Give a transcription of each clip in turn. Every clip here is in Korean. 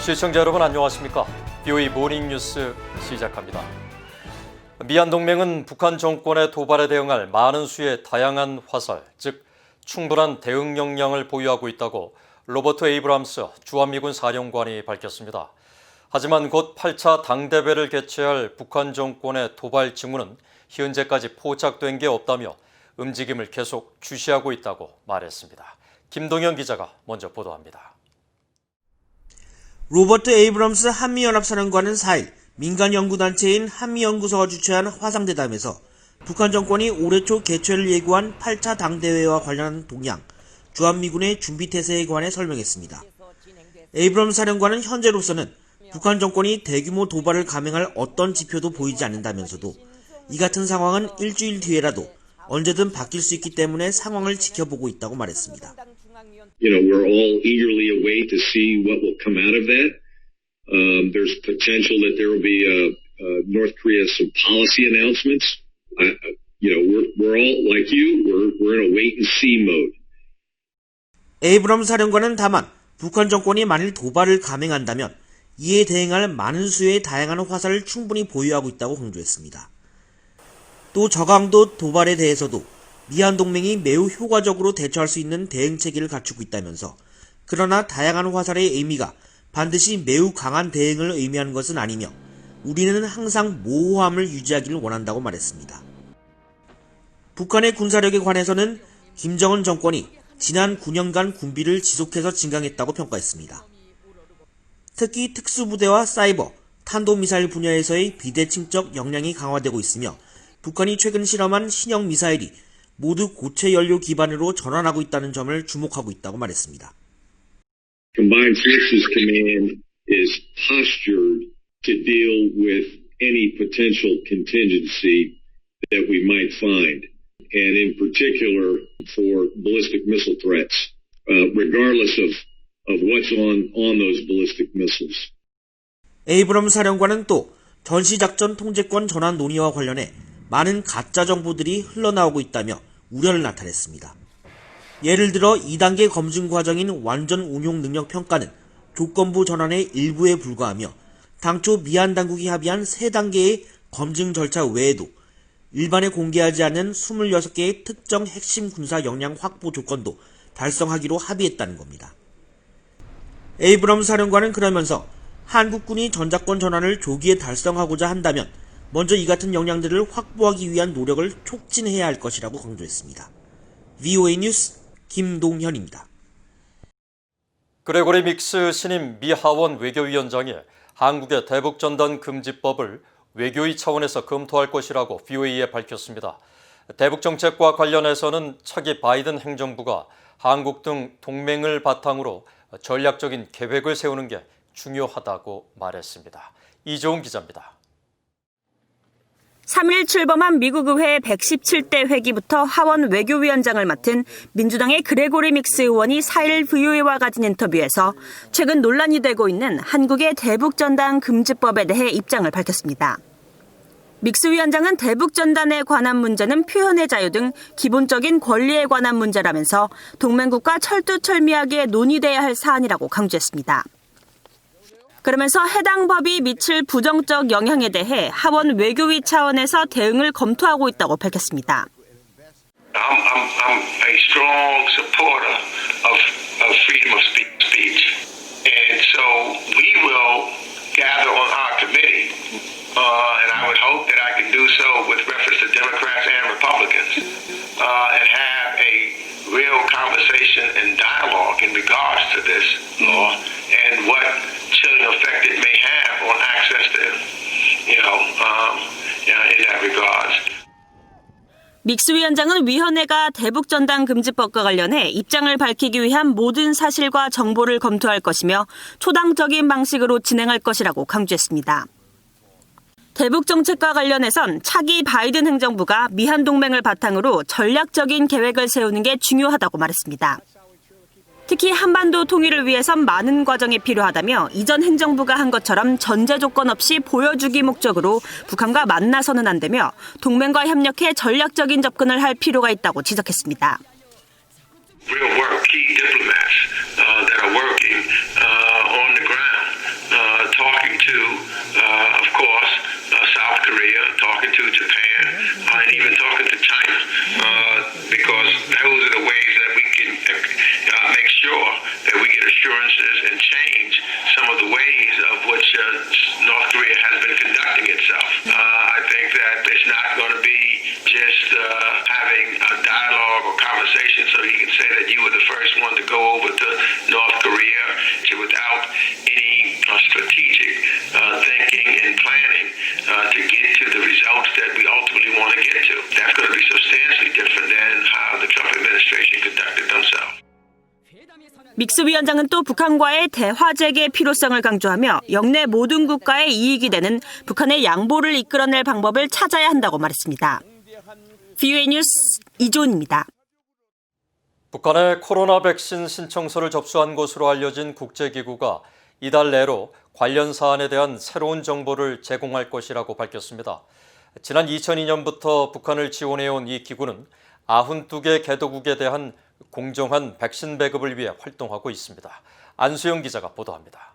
시청자 여러분 안녕하십니까? BOE 모닝뉴스 시작합니다. 미한 동맹은 북한 정권의 도발에 대응할 많은 수의 다양한 화살, 즉 충분한 대응 역량을 보유하고 있다고 로버트 에이브람스 주한미군 사령관이 밝혔습니다. 하지만 곧 8차 당대회를 개최할 북한 정권의 도발 징후는 현재까지 포착된 게 없다며 움직임을 계속 주시하고 있다고 말했습니다. 김동현 기자가 먼저 보도합니다. 로버트 에이브럼스 한미연합사령관은 4일 민간연구단체인 한미연구소가 주최한 화상대담에서 북한 정권이 올해 초 개최를 예고한 8차 당대회와 관련한 동향, 주한미군의 준비태세에 관해 설명했습니다. 에이브럼스 사령관은 현재로서는 북한 정권이 대규모 도발을 감행할 어떤 지표도 보이지 않는다면서도 이 같은 상황은 일주일 뒤에라도 언제든 바뀔 수 있기 때문에 상황을 지켜보고 있다고 말했습니다. We're all eagerly await to see what will come out of that. There's potential that there will be North Korea some policy announcements. We're all like you. We're in a wait and see mode. 에이브럼스 사령관은 다만 북한 정권이 만일 도발을 감행한다면 이에 대응할 많은 수의 다양한 화살을 충분히 보유하고 있다고 강조했습니다. 또 저강도 도발에 대해서도 미한 동맹이 매우 효과적으로 대처할 수 있는 대응 체계를 갖추고 있다면서 그러나 다양한 화살의 의미가 반드시 매우 강한 대응을 의미하는 것은 아니며 우리는 항상 모호함을 유지하기를 원한다고 말했습니다. 북한의 군사력에 관해서는 김정은 정권이 지난 9년간 군비를 지속해서 증강했다고 평가했습니다. 특히 특수부대와 사이버, 탄도미사일 분야에서의 비대칭적 역량이 강화되고 있으며 북한이 최근 실험한 신형 미사일이 모두 고체 연료 기반으로 전환하고 있다는 점을 주목하고 있다고 말했습니다. Combined Forces Command is postured to deal with any potential contingency that we might find, and in particular for ballistic missile threats, regardless of what's on those ballistic missiles. 에이브럼스 사령관은 또 전시작전 통제권 전환 논의와 관련해 많은 가짜 정보들이 흘러나오고 있다며 우려를 나타냈습니다. 예를 들어 2단계 검증 과정인 완전 운용 능력 평가는 조건부 전환의 일부에 불과하며 당초 미한 당국이 합의한 3단계의 검증 절차 외에도 일반에 공개하지 않은 26개의 특정 핵심 군사 역량 확보 조건도 달성하기로 합의했다는 겁니다. 에이브럼스 사령관은 그러면서 한국군이 전작권 전환을 조기에 달성하고자 한다면 먼저 이 같은 역량들을 확보하기 위한 노력을 촉진해야 할 것이라고 강조했습니다. VOA 뉴스 김동현입니다. 그레고리 믹스 신임 미 하원 외교위원장이 한국의 대북전단 금지법을 외교위 차원에서 검토할 것이라고 VOA에 밝혔습니다. 대북정책과 관련해서는 차기 바이든 행정부가 한국 등 동맹을 바탕으로 전략적인 계획을 세우는 게 중요하다고 말했습니다. 이종훈 기자입니다. 3일 출범한 미국 의회 117대 회기부터 하원 외교위원장을 맡은 민주당의 그레고리 믹스 의원이 4일 VOA와 가진 인터뷰에서 최근 논란이 되고 있는 한국의 대북전단 금지법에 대해 입장을 밝혔습니다. 믹스 위원장은 대북전단에 관한 문제는 표현의 자유 등 기본적인 권리에 관한 문제라면서 동맹국과 철두철미하게 논의돼야 할 사안이라고 강조했습니다. 그러면서 해당 법이 미칠 부정적 영향에 대해 하원 외교위 차원에서 대응을 검토하고 있다고 밝혔습니다. I'm a strong supporter of freedom of speech, and so we will gather on our committee, and I would hope that I can do so with reference to Democrats and Republicans, and have a real conversation and dialogue in regards to this law and what chilling effect it may have on access to, in that regards. 믹스 위원장은 위원회가 대북전단 금지법과 관련해 입장을 밝히기 위한 모든 사실과 정보를 검토할 것이며 초당적인 방식으로 진행할 것이라고 강조했습니다. 대북 정책과 관련해선 차기 바이든 행정부가 미한 동맹을 바탕으로 전략적인 계획을 세우는 게 중요하다고 말했습니다. 특히 한반도 통일을 위해선 많은 과정이 필요하다며 이전 행정부가 한 것처럼 전제 조건 없이 보여주기 목적으로 북한과 만나서는 안 되며 동맹과 협력해 전략적인 접근을 할 필요가 있다고 지적했습니다. Real work, key diplomats that are working on the ground of course, South Korea, talking to Japan, and even talking to China, because those are the ways that we can make sure that we get assurances and change some of the ways of which North Korea has been conducting itself. I think that it's not going to be just having a dialogue or conversation so he can say that you were the first one to go over to North Korea without any strategic thinking and planning to get to the results that we ultimately want to get to. That's going to be substantially different than how the Trump administration conducted themselves. 믹스 위원장은 또 북한과의 대화 재개 필요성을 강조하며 역내 모든 국가의 이익이 되는 북한의 양보를 이끌어낼 방법을 찾아야 한다고 말했습니다. VOA 뉴스 이조은입니다. 북한의 코로나 백신 신청서를 접수한 것으로 알려진 국제기구가 이달 내로 관련 사안에 대한 새로운 정보를 제공할 것이라고 밝혔습니다. 지난 2002년부터 북한을 지원해온 이 기구는 92개 개도국에 대한 공정한 백신 배급을 위해 활동하고 있습니다. 안수영 기자가 보도합니다.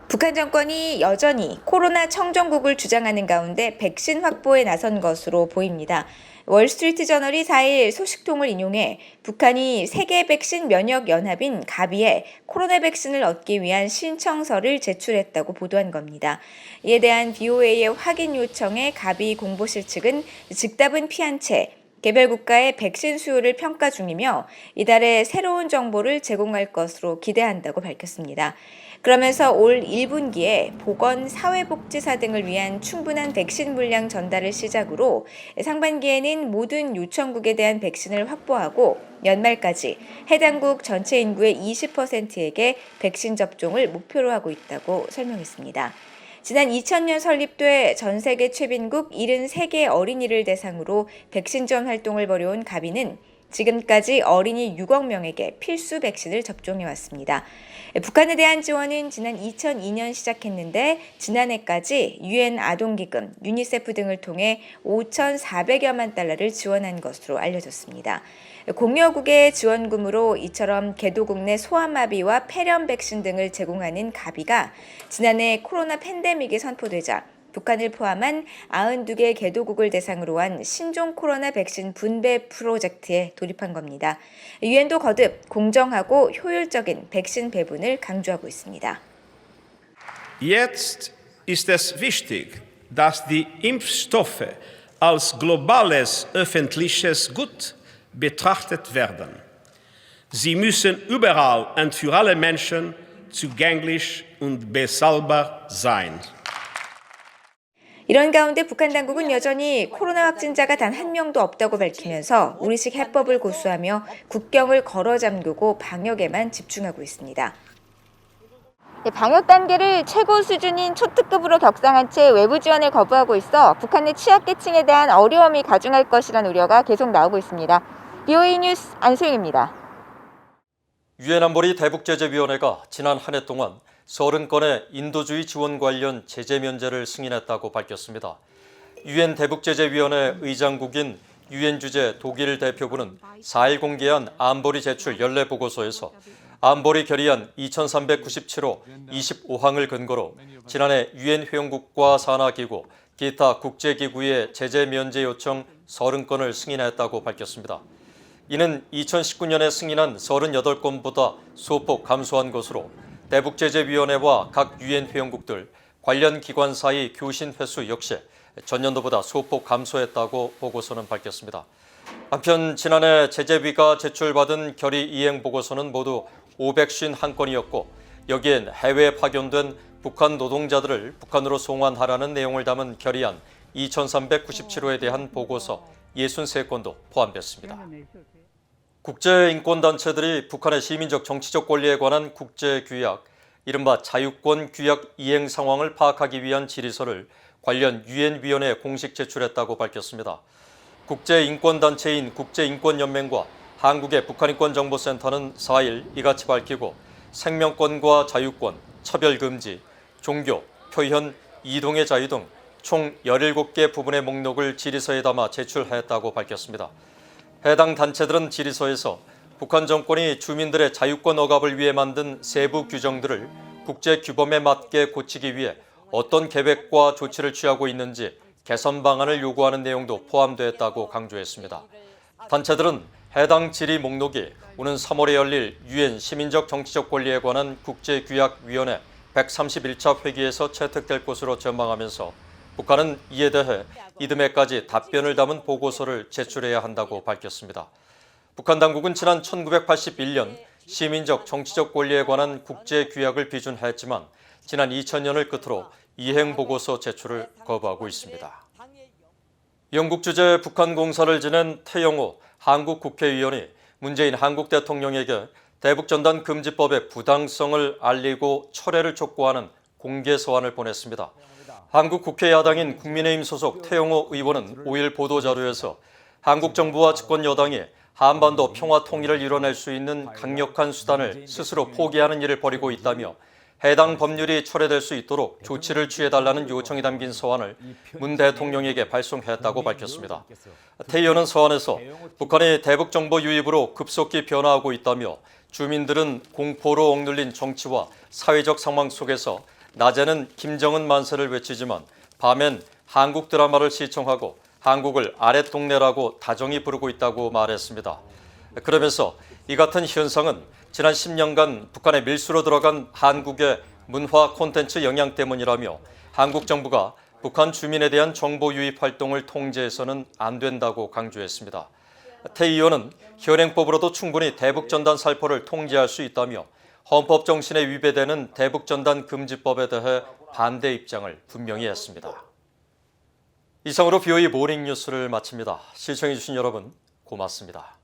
북한 정권이 여전히 코로나 청정국을 주장하는 가운데 백신 확보에 나선 것으로 보입니다. 월스트리트 저널이 4일 소식통을 인용해 북한이 세계 백신 면역 연합인 가비에 코로나 백신을 얻기 위한 신청서를 제출했다고 보도한 겁니다. 이에 대한 BOA의 확인 요청에 가비 공보실 측은 즉답은 피한 채 개별 국가의 백신 수요를 평가 중이며 이달에 새로운 정보를 제공할 것으로 기대한다고 밝혔습니다. 그러면서 올 1분기에 보건, 사회복지사 등을 위한 충분한 백신 물량 전달을 시작으로 상반기에는 모든 요청국에 대한 백신을 확보하고 연말까지 해당국 전체 인구의 20%에게 백신 접종을 목표로 하고 있다고 설명했습니다. 지난 2000년 설립돼 전 세계 최빈국 73개 어린이를 대상으로 백신 지원 활동을 벌여온 가비는 지금까지 어린이 6억 명에게 필수 백신을 접종해왔습니다. 북한에 대한 지원은 지난 2002년 시작했는데 지난해까지 유엔 아동기금, 유니세프 등을 통해 5,400여만 달러를 지원한 것으로 알려졌습니다. 공여국의 지원금으로 이처럼 개도국 내 소아마비와 폐렴 백신 등을 제공하는 가비가 지난해 코로나 팬데믹이 선포되자 북한을 포함한 92개 개도국을 대상으로 한 신종 코로나 백신 분배 프로젝트에 돌입한 겁니다. 유엔도 거듭 공정하고 효율적인 백신 배분을 강조하고 있습니다. Jetzt ist es wichtig, dass die Impfstoffe als globales öffentliches Gut betrachtet werden. Sie müssen überall und für alle Menschen zugänglich und bezahlbar sein. 이런 가운데 북한 당국은 여전히 코로나 확진자가 단 한 명도 없다고 밝히면서 우리식 해법을 고수하며 국경을 걸어 잠그고 방역에만 집중하고 있습니다. 방역 단계를 최고 수준인 초특급으로 격상한 채 외부 지원을 거부하고 있어 북한 내 취약계층에 대한 어려움이 가중할 것이라는 우려가 계속 나오고 있습니다. BOA 뉴스 안소영입니다. 유엔 안보리 대북제재위원회가 지난 한 해 동안 30건의 인도주의 지원 관련 제재 면제를 승인했다고 밝혔습니다. 유엔 대북제재위원회 의장국인 유엔 주재 독일 대표부는 4일 공개한 안보리 제출 연례 보고서에서 안보리 결의안 2397호 25항을 근거로 지난해 유엔 회원국과 산하기구, 기타 국제기구의 제재 면제 요청 30건을 승인했다고 밝혔습니다. 이는 2019년에 승인한 38건보다 소폭 감소한 것으로 대북제재위원회와 각 유엔 회원국들, 관련 기관 사이 교신 횟수 역시 전년도보다 소폭 감소했다고 보고서는 밝혔습니다. 한편 지난해 제재위가 제출받은 결의 이행 보고서는 모두 551건이었고 여기엔 해외에 파견된 북한 노동자들을 북한으로 송환하라는 내용을 담은 결의안 2397호에 대한 보고서 63건도 포함됐습니다. 국제인권단체들이 북한의 시민적 정치적 권리에 관한 국제규약, 이른바 자유권 규약 이행 상황을 파악하기 위한 질의서를 관련 유엔위원회에 공식 제출했다고 밝혔습니다. 국제인권단체인 국제인권연맹과 한국의 북한인권정보센터는 4일 이같이 밝히고 생명권과 자유권, 차별금지, 종교, 표현, 이동의 자유 등 총 17개 부분의 목록을 질의서에 담아 제출했다고 밝혔습니다. 해당 단체들은 질의서에서 북한 정권이 주민들의 자유권 억압을 위해 만든 세부 규정들을 국제 규범에 맞게 고치기 위해 어떤 계획과 조치를 취하고 있는지 개선 방안을 요구하는 내용도 포함됐다고 강조했습니다. 단체들은 해당 질의 목록이 오는 3월에 열릴 유엔 시민적 정치적 권리에 관한 국제규약위원회 131차 회기에서 채택될 것으로 전망하면서 북한은 이에 대해 이듬해까지 답변을 담은 보고서를 제출해야 한다고 밝혔습니다. 북한 당국은 지난 1981년 시민적 정치적 권리에 관한 국제규약을 비준했지만 지난 2000년을 끝으로 이행보고서 제출을 거부하고 있습니다. 영국 주재 북한 공사를 지낸 태영호 한국 국회의원이 문재인 한국 대통령에게 대북전단 금지법의 부당성을 알리고 철회를 촉구하는 공개 서한을 보냈습니다. 한국 국회 야당인 국민의힘 소속 태영호 의원은 5일 보도자료에서 한국 정부와 집권 여당이 한반도 평화 통일을 이뤄낼 수 있는 강력한 수단을 스스로 포기하는 일을 벌이고 있다며 해당 법률이 철회될 수 있도록 조치를 취해달라는 요청이 담긴 서한을 문 대통령에게 발송했다고 밝혔습니다. 태 의원은 서한에서 북한이 대북정보 유입으로 급속히 변화하고 있다며 주민들은 공포로 억눌린 정치와 사회적 상황 속에서 낮에는 김정은 만세를 외치지만 밤엔 한국 드라마를 시청하고 한국을 아랫동네라고 다정히 부르고 있다고 말했습니다. 그러면서 이 같은 현상은 지난 10년간 북한의 밀수로 들어간 한국의 문화 콘텐츠 영향 때문이라며 한국 정부가 북한 주민에 대한 정보 유입 활동을 통제해서는 안 된다고 강조했습니다. 태 의원은 현행법으로도 충분히 대북전단 살포를 통제할 수 있다며 헌법 정신에 위배되는 대북전단 금지법에 대해 반대 입장을 분명히 했습니다. 이상으로 BOE 모닝뉴스를 마칩니다. 시청해주신 여러분 고맙습니다.